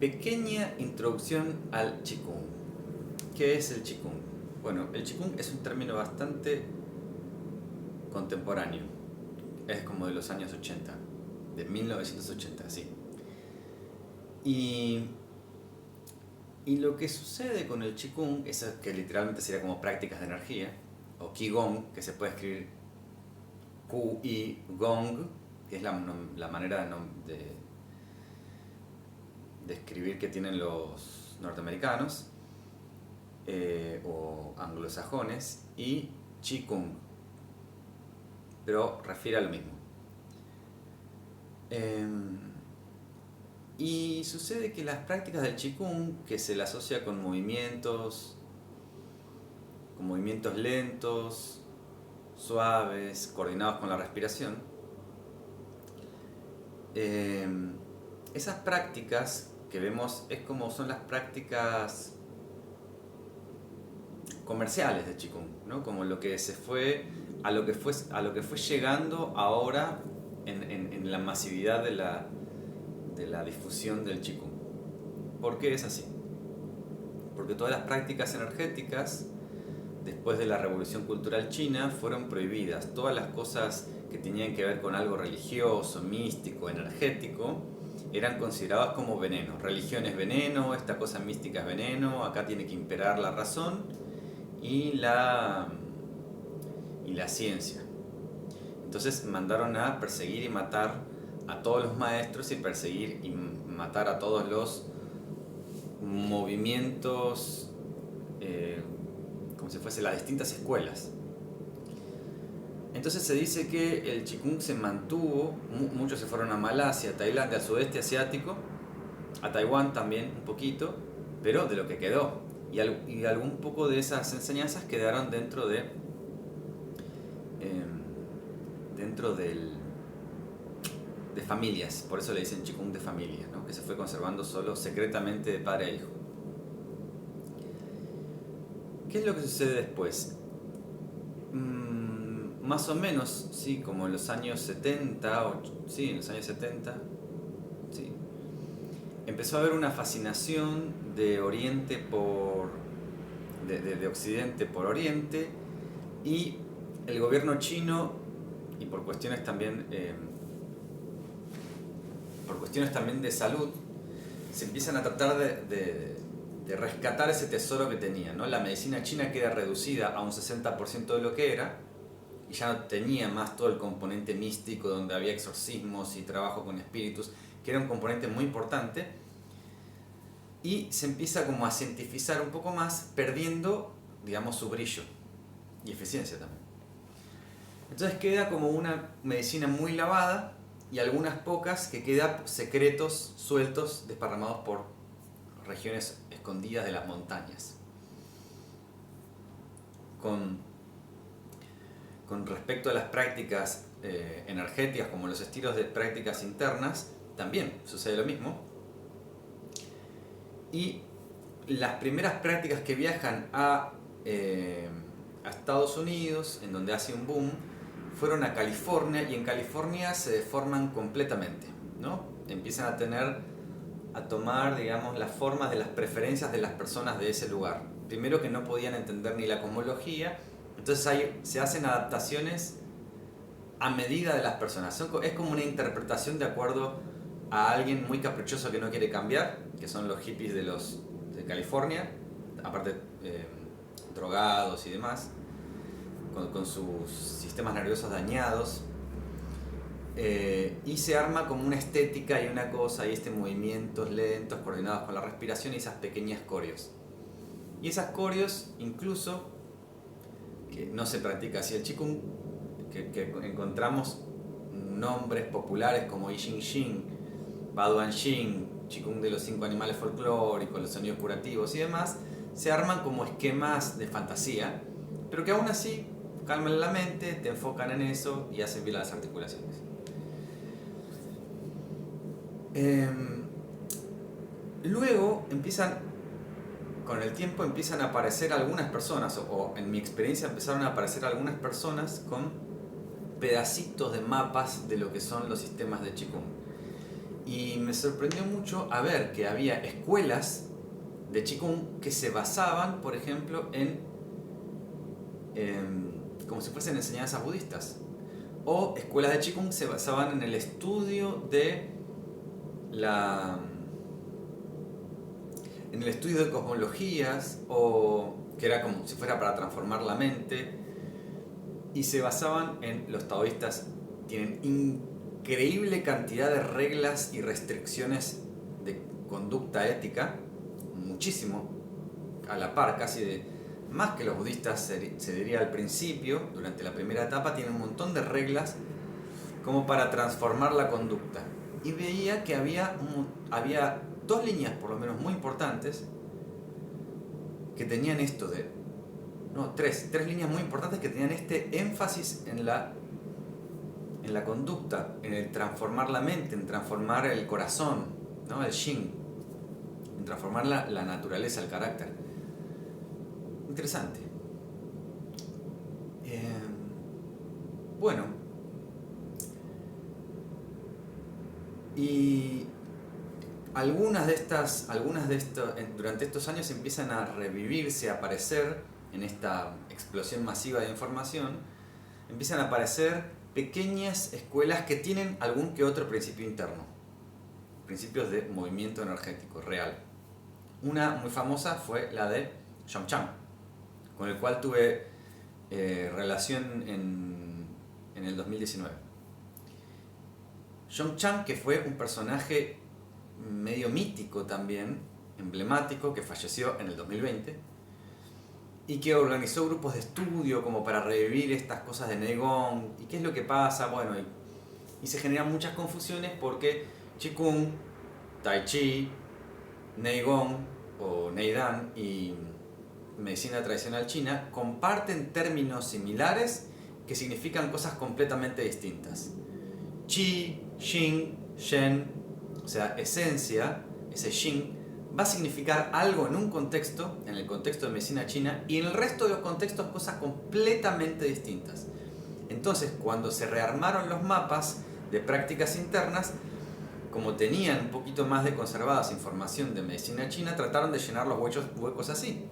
Pequeña introducción al Qigong. ¿Qué es el Qigong? Bueno, el Qigong es un término bastante contemporáneo. Es como de los años 80, de 1980, sí. Y, y lo que sucede con el Qigong es que literalmente sería como prácticas de energía, o Qigong, que se puede escribir Qi-Gong, que es la manera de escribir que tienen los norteamericanos o anglosajones, y Qigong, pero refiere a lo mismo. Y sucede que las prácticas del Qigong, que se le asocia con movimientos lentos, suaves, coordinados con la respiración, esas prácticas que vemos es como son las prácticas comerciales de Qigong, ¿no? Como lo que se fue a lo que fue llegando ahora en la masividad de la difusión del Qigong. ¿Por qué es así? Porque todas las prácticas energéticas después de la Revolución Cultural China fueron prohibidas. Todas las cosas que tenían que ver con algo religioso, místico, energético, eran consideradas como veneno. Religión es veneno, esta cosa mística es veneno, acá tiene que imperar la razón y la ciencia. Entonces mandaron a perseguir y matar a todos los maestros y perseguir y matar a todos los movimientos, como si fuesen las distintas escuelas. Entonces se dice que el Qigong se mantuvo, muchos se fueron a Malasia, a Tailandia, al sudeste asiático, a Taiwán también un poquito, pero de lo que quedó. Y algún poco de esas enseñanzas quedaron dentro de familias, por eso le dicen Qigong de familia, ¿no? Que se fue conservando solo secretamente de padre a hijo. ¿Qué es lo que sucede después? Más o menos, sí, como en los años 70, sí, en los años 70, sí, empezó a haber una fascinación de Oriente de Occidente por Oriente, y el gobierno chino, y por cuestiones también de salud, se empiezan a tratar de rescatar ese tesoro que tenían, ¿no? La medicina china queda reducida a un 60% de lo que era, y ya no tenía más todo el componente místico donde había exorcismos y trabajo con espíritus, que era un componente muy importante, y se empieza como a cientificar un poco más, perdiendo, digamos, su brillo y eficiencia también. Entonces queda como una medicina muy lavada y algunas pocas que quedan secretos sueltos, desparramados por regiones escondidas de las montañas. Con respecto a las prácticas energéticas, como los estilos de prácticas internas, también sucede lo mismo. Y las primeras prácticas que viajan a Estados Unidos, en donde hace un boom, fueron a California, y en California se deforman completamente, ¿no? Empiezan a tomar, digamos, las formas de las preferencias de las personas de ese lugar. Primero, que no podían entender ni la cosmología, entonces se hacen adaptaciones a medida de las personas. Es como una interpretación de acuerdo a alguien muy caprichoso que no quiere cambiar, que son los hippies de California, aparte drogados y demás, con sus sistemas nerviosos dañados, y se arma como una estética y una cosa, y movimientos lentos coordinados con la respiración, y esas pequeñas coreos. Y esas coreos, incluso, que no se practica así el Qigong, que encontramos nombres populares como I Ching Ching, Baduan Jing, Qigong de los 5 animales folclóricos, los sonidos curativos y demás, se arman como esquemas de fantasía, pero que aún así calman la mente, te enfocan en eso y hacen bien las articulaciones. Luego con el tiempo empiezan a aparecer algunas personas, o en mi experiencia empezaron a aparecer algunas personas con pedacitos de mapas de lo que son los sistemas de Qigong. Y me sorprendió mucho a ver que había escuelas de Qigong que se basaban, por ejemplo, como si fuesen enseñanzas budistas. O escuelas de Qigong se basaban en el estudio en el estudio de cosmologías, o que era como si fuera para transformar la mente, y se basaban en los taoístas. Tienen increíble cantidad de reglas y restricciones de conducta ética, muchísimo, a la par casi más que los budistas se diría al principio. Durante la primera etapa tienen un montón de reglas como para transformar la conducta, y veía que había dos líneas por lo menos muy importantes que tenían esto tres líneas muy importantes que tenían este énfasis en la conducta, en el transformar la mente, en transformar el corazón, ¿no? El Shin, en transformar la naturaleza, el carácter. Interesante. Bueno, y durante estos años empiezan a revivirse, a aparecer en esta explosión masiva de información, empiezan a aparecer pequeñas escuelas que tienen algún que otro principio interno, principios de movimiento energético real. Una muy famosa fue la de Zhongchang, con el cual tuve relación en el 2019. Zhongchang, que fue un personaje medio mítico también, emblemático, que falleció en el 2020, y que organizó grupos de estudio como para revivir estas cosas de Neigong y qué es lo que pasa. Bueno, y se generan muchas confusiones porque Qigong, Tai Chi, Neigong o Neidan y medicina tradicional china comparten términos similares que significan cosas completamente distintas. Qi, Xin, Shen, o sea, esencia, ese Xin, va a significar algo en un contexto, en el contexto de medicina china, y en el resto de los contextos cosas completamente distintas. Entonces, cuando se rearmaron los mapas de prácticas internas, como tenían un poquito más de conservadas información de medicina china, trataron de llenar los huecos así,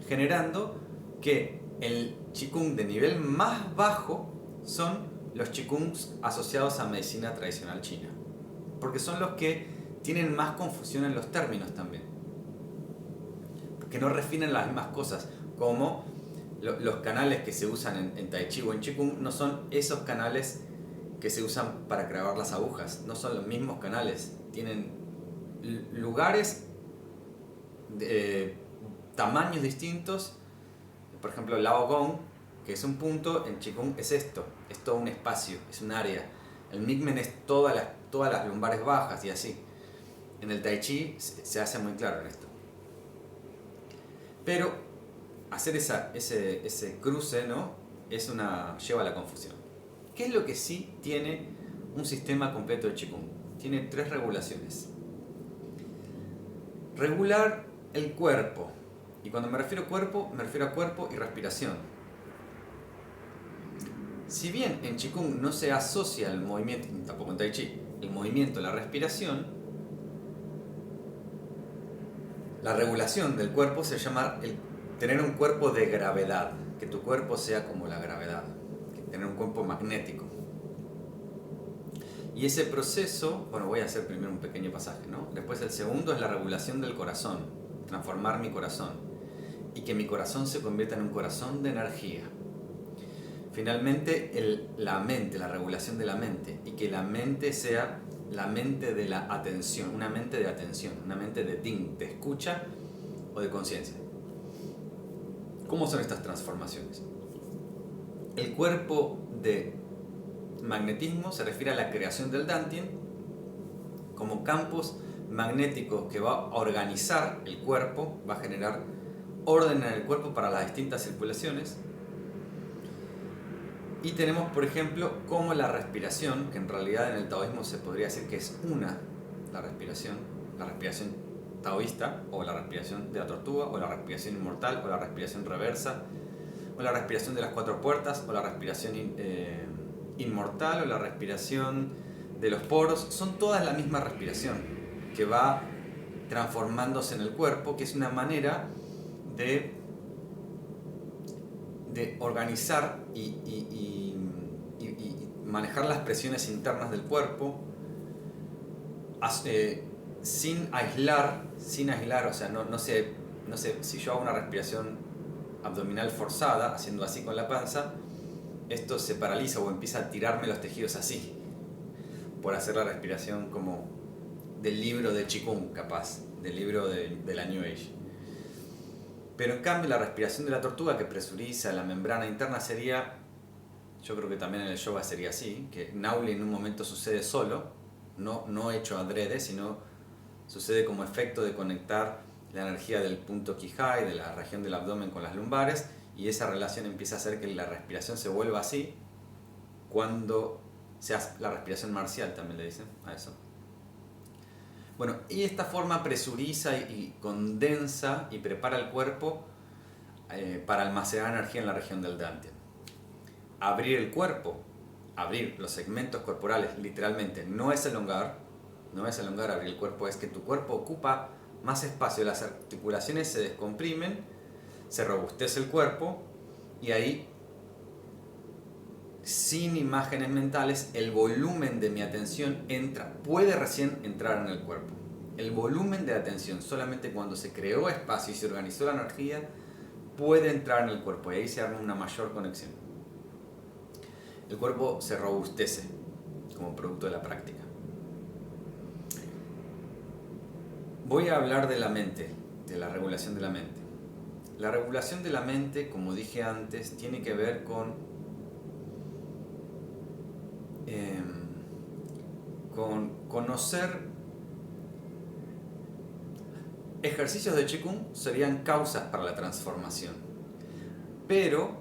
generando que el Qigong de nivel más bajo son los Qigongs asociados a medicina tradicional china, porque son los que tienen más confusión en los términos también, porque no refieren las mismas cosas, como los canales que se usan en Tai Chi o en Qigong no son esos canales que se usan para clavar las agujas, no son los mismos canales, tienen lugares, tamaños distintos. Por ejemplo, Lao Gong, que es un punto, en Qigong es esto, es todo un espacio, es un área. El Mingmen es todas las lumbares bajas y así. En el Tai Chi se hace muy claro en esto. Pero hacer ese cruce, ¿no?, lleva a la confusión. ¿Qué es lo que sí tiene un sistema completo de Qigong? Tiene 3 regulaciones. Regular el cuerpo. Y cuando me refiero a cuerpo, me refiero a cuerpo y respiración. Si bien en Qigong no se asocia el movimiento, tampoco en Tai Chi, el movimiento a la respiración, la regulación del cuerpo se llama tener un cuerpo de gravedad, que tu cuerpo sea como la gravedad, tener un cuerpo magnético. Y ese proceso, bueno, voy a hacer primero un pequeño pasaje, ¿no? Después el segundo es la regulación del corazón, transformar mi corazón, y que mi corazón se convierta en un corazón de energía. Finalmente, la mente, la regulación de la mente, y que la mente sea la mente de la atención, una mente de atención, una mente de ting, de escucha o de conciencia. ¿Cómo son estas transformaciones? El cuerpo de magnetismo se refiere a la creación del Dantien como campos magnéticos que va a organizar el cuerpo, va a generar orden en el cuerpo para las distintas circulaciones. Y tenemos, por ejemplo, como la respiración, que en realidad en el taoísmo se podría decir que es la respiración taoísta, o la respiración de la tortuga, o la respiración inmortal, o la respiración reversa, o la respiración de las 4 puertas, o la respiración inmortal, o la respiración de los poros, son todas la misma respiración que va transformándose en el cuerpo, que es una manera de organizar y manejar las presiones internas del cuerpo sin aislar, o sea, no sé, si yo hago una respiración abdominal forzada, haciendo así con la panza, esto se paraliza o empieza a tirarme los tejidos así, por hacer la respiración como del libro de Qigong, capaz, del libro de la New Age. Pero en cambio la respiración de la tortuga, que presuriza la membrana interna, sería, yo creo que también en el yoga sería así, que Nauli en un momento sucede solo, no hecho adrede, sino sucede como efecto de conectar la energía del punto Quijay, de la región del abdomen con las lumbares, y esa relación empieza a hacer que la respiración se vuelva así cuando se hace la respiración marcial, también le dicen a eso. Bueno, y esta forma presuriza y condensa y prepara el cuerpo para almacenar energía en la región del Dantian. Abrir el cuerpo, abrir los segmentos corporales, literalmente, no es elongar abrir el cuerpo, es que tu cuerpo ocupa más espacio, las articulaciones se descomprimen, se robustece el cuerpo, y ahí, sin imágenes mentales, el volumen de mi atención puede recién entrar en el cuerpo. El volumen de atención, solamente cuando se creó espacio y se organizó la energía, puede entrar en el cuerpo, y ahí se arma una mayor conexión. El cuerpo se robustece como producto de la práctica. Voy a hablar de la mente, de la regulación de la mente. La regulación de la mente, como dije antes, tiene que ver con conocer. Ejercicios de Qigong serían causas para la transformación, pero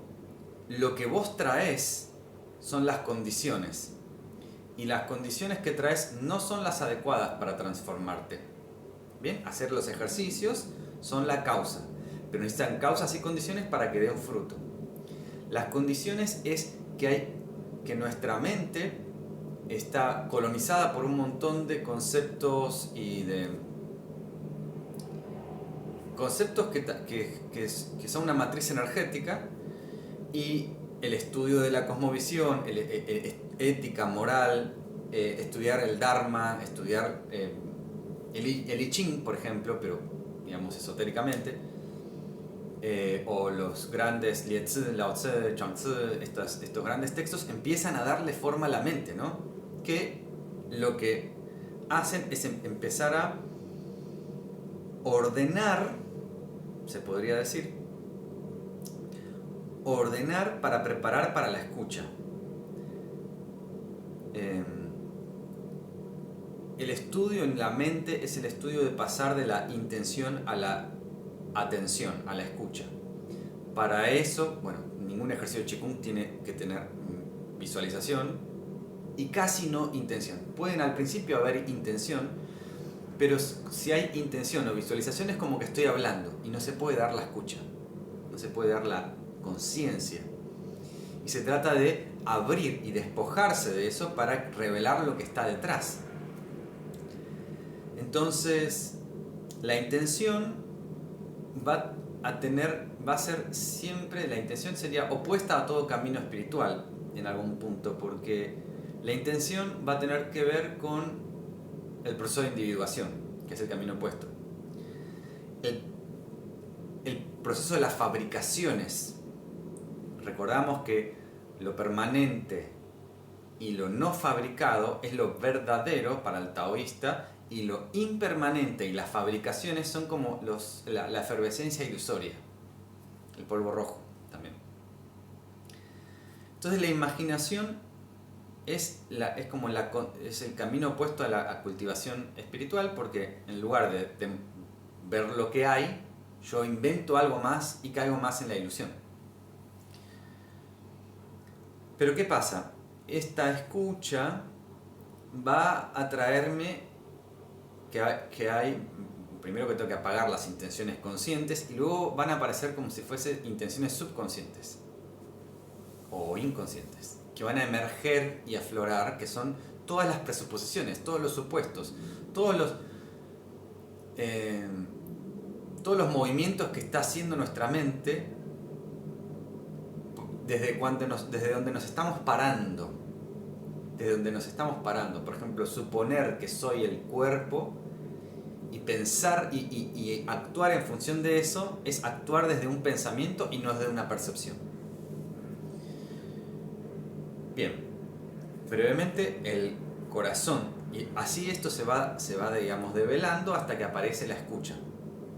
lo que vos traes son las condiciones, y las condiciones que traes no son las adecuadas para transformarte. Bien, hacer los ejercicios son la causa, pero necesitan causas y condiciones para que dé un fruto. Las condiciones es que nuestra mente está colonizada por un montón de conceptos y de conceptos que son una matriz energética, y el estudio de la cosmovisión, ética, moral, estudiar el Dharma, estudiar el I Ching, por ejemplo, pero digamos esotéricamente, o los grandes Lieh Tzu, Lao Tzu, Chuang Tzu, estos grandes textos empiezan a darle forma a la mente, ¿no? Que lo que hacen es empezar a ordenar, se podría decir, ordenar para preparar para la escucha. El estudio en la mente es el estudio de pasar de la intención a la atención, a la escucha. Para eso, bueno, ningún ejercicio de Qigong tiene que tener visualización y casi no intención. Pueden al principio haber intención, pero si hay intención o visualización es como que estoy hablando y no se puede dar la escucha, no se puede dar la conciencia. Y se trata de abrir y despojarse de eso para revelar lo que está detrás. Entonces, la intención va a ser siempre, la intención sería opuesta a todo camino espiritual en algún punto, porque la intención va a tener que ver con el proceso de individuación, que es el camino opuesto. El proceso de las fabricaciones. Recordamos que lo permanente y lo no fabricado es lo verdadero para el taoísta, y lo impermanente y las fabricaciones son como la efervescencia ilusoria, el polvo rojo también. Entonces la imaginación es el camino opuesto a la cultivación espiritual, porque en lugar de ver lo que hay, yo invento algo más y caigo más en la ilusión. Pero ¿qué pasa? Esta escucha va a traerme que hay, primero que tengo que apagar las intenciones conscientes, y luego van a aparecer como si fuesen intenciones subconscientes o inconscientes, que van a emerger y aflorar, que son todas las presuposiciones, todos los supuestos, eh, todos los movimientos que está haciendo nuestra mente desde donde nos estamos parando. Desde donde nos estamos parando. Por ejemplo, suponer que soy el cuerpo y pensar y actuar en función de eso es actuar desde un pensamiento y no desde una percepción. Bien, brevemente el corazón, y así esto se va digamos, develando hasta que aparece la escucha,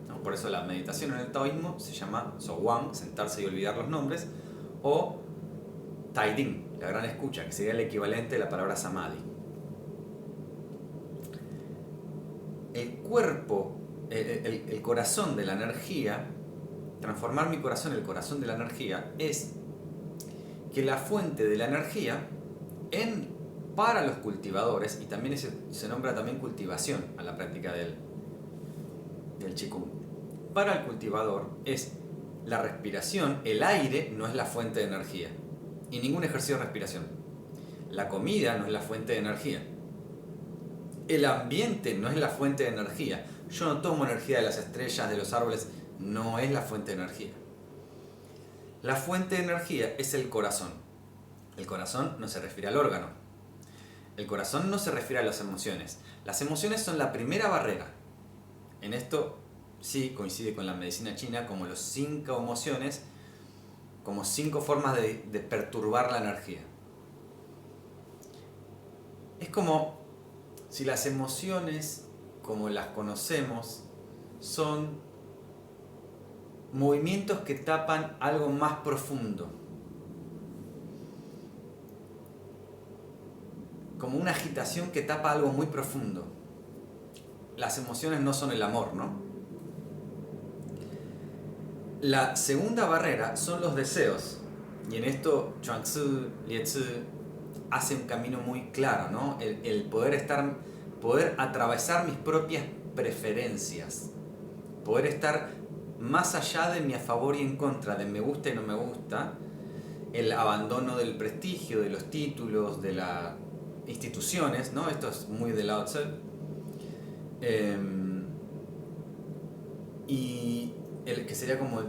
¿no? Por eso la meditación en el taoísmo se llama Zhuang, sentarse y olvidar los nombres, o Taiding, la gran escucha, que sería el equivalente de la palabra Samadhi. El cuerpo, el corazón de la energía, transformar mi corazón en el corazón de la energía, es que la fuente de la energía para los cultivadores, y también se nombra también cultivación a la práctica del Qigong, para el cultivador es la respiración. El aire no es la fuente de energía, y ningún ejercicio de respiración. La comida no es la fuente de energía. El ambiente no es la fuente de energía. Yo no tomo energía de las estrellas, de los árboles, no es la fuente de energía. La fuente de energía es el corazón. El corazón no se refiere al órgano. El corazón no se refiere a las emociones. Las emociones son la primera barrera. En esto sí coincide con la medicina china, como los 5 emociones, como 5 formas de perturbar la energía. Es como si las emociones, como las conocemos, son movimientos que tapan algo más profundo. Como una agitación que tapa algo muy profundo. Las emociones no son el amor, ¿no? La segunda barrera son los deseos. Y en esto Chuang-Tzu, Lietzi hace un camino muy claro, ¿no? El poder atravesar mis propias preferencias. Poder estar más allá de mi a favor y en contra, de me gusta y no me gusta. El abandono del prestigio, de los títulos, de las instituciones, ¿no? Esto es muy de Lao Tzu. Y el que sería como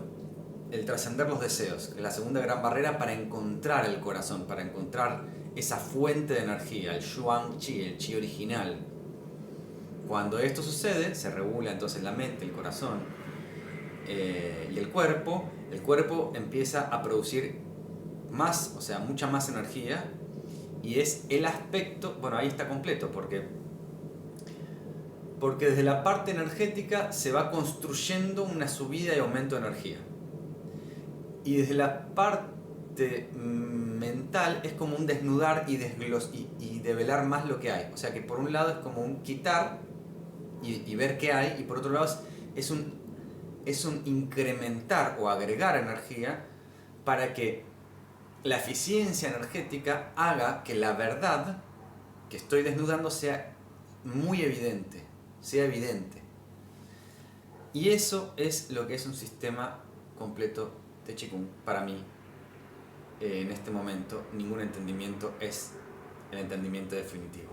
el trascender los deseos, que es la segunda gran barrera para encontrar el corazón, para encontrar esa fuente de energía, el Shuang Qi, el Qi original. Cuando esto sucede, se regula entonces la mente, el corazón y el cuerpo empieza a producir más, o sea, mucha más energía, y es el aspecto, bueno, ahí está completo, porque desde la parte energética se va construyendo una subida y aumento de energía. Y desde la parte mental es como un desnudar y develar más lo que hay. O sea que por un lado es como un quitar y ver qué hay, y por otro lado es un incrementar o agregar energía para que la eficiencia energética haga que la verdad que estoy desnudando sea muy evidente, sea evidente. Y eso es lo que es un sistema completo de Qigong. Para mí, en este momento, ningún entendimiento es el entendimiento definitivo.